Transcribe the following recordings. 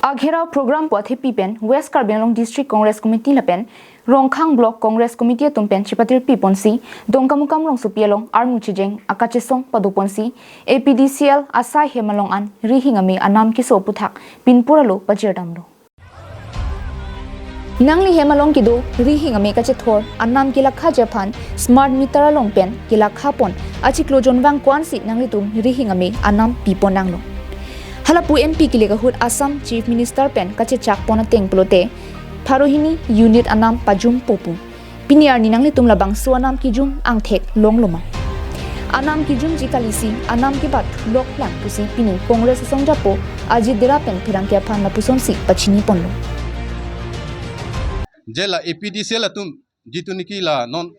Aghera program pothe pipen West Karbinalong District Congress Committee lapen Rongkhang Block Congress Committee tumpen chipatir piponsi dongkamukam rong supialong armuchijeng Kachesong paduponsi APDCL asai hemalong an Rihing ameh Anam keso puthak pinpuralo pajerdamlo Nangli hemalong kido Rihing ameh Kachethor Anam kilakha japan smart meter along pen kilakha pon achiklojon wang kwansi nangli tum Rihing ameh Anam piponanglo Halapu MP Kilegahut Assam Chief Minister Pen Kachechak Pona Teng Plote Parohini Unit Anam Pajum Popu Piniar Ninang Litum Labang Suanam Kijum Angthek Longloma Anam Kijum Jikalisi Anam Kibat Lok Lang Pusi Pining Congress Songjapo Ajidira Pen Pirangkia Pan Lapusonsi Pachini Ponlo Jela APDCL atum jitu niki la non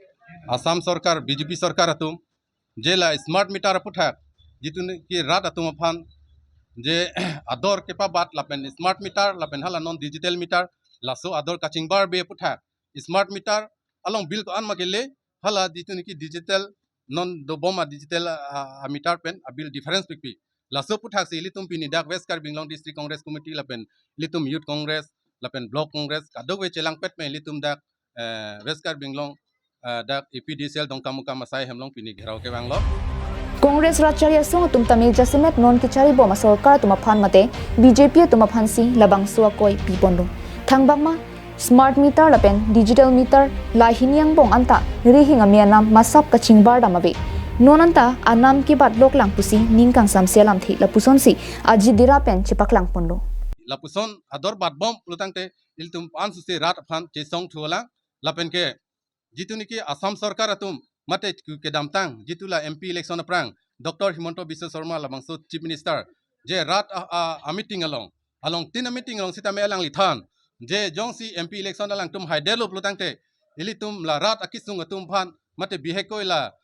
Assam Sarkar BJP Sarkar atum jela smart meter puthak jitu niki rat atum aphan je ador kepa bat lapen smart meter lapen hala non digital meter laso ador kaching bar be puthak smart meter along bill ko an magele hala jitu niki digital non do boma digital meter pen a bill difference pikpi laso puthak se litum pini dak West Karbinalong District Congress Committee lapen litum youth congress lapen block congress kadogwe chelang pet me litum dak West Karbinalong dak APDCL dongkamuka masai hemlong pini gherau ke banglo Congress Racharya Song tum Tamil Jasimet non kichari boma sarkar tumaphan mate BJP tumaphan si labang suwa koi piponlo thangbangma smart meter lapen digital meter lahiniang bong anta Rihing ameh Anam masap kaching bar damabe nonanta Anam ki bat lok lang pusi ningkang samselam thi lapusonsi ajidira pen chipaklang ponlo lapuson ador bat bom lutangte iltum ansu se rat phan Kachesong thuala lapen ke jitu niki Assam Sarkar atum mate ke damtang jitula MP election aprang Dr. Himanto Biswa Sharma labangso Chief Minister je rat a meeting along tin meeting along sita me alang lithan je jongsi MP election alang tum haidelo plutangte ilitum la rat akisung atum phan mate bihekoi la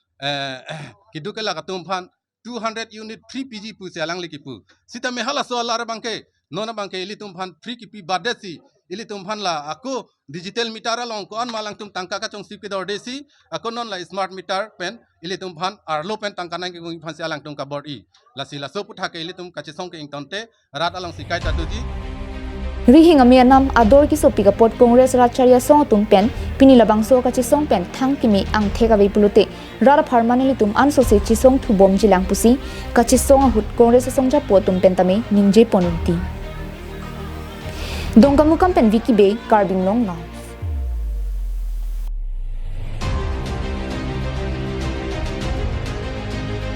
kidukela katum phan 200 unit free PG pu se alang likipu sita me hala so la bangke nona bangke ilitum phan free kipi badesi ilitum phan la aku digital meter along ko an malang tum tangka ka chong sip dor desi ako non la smart meter pen ilitum phan arlo pen tangka nang ki phan se alang tum ka board i la sila so putha ke ilitum Kachesong ke ingtonte rat along sikai tatuji Rihing ameh Anam ador ki sopi ka pot Congress Racharya Song tum pen pini labang so Kachesong pen thang kimi ang theka be pulute rara permanently tum anso se Chisong thu bom jilang pusi Kachesong hut Congress Songja potum pen tame ningje ponunti Dongkamukam pen Wiki Bay Karbinalong Now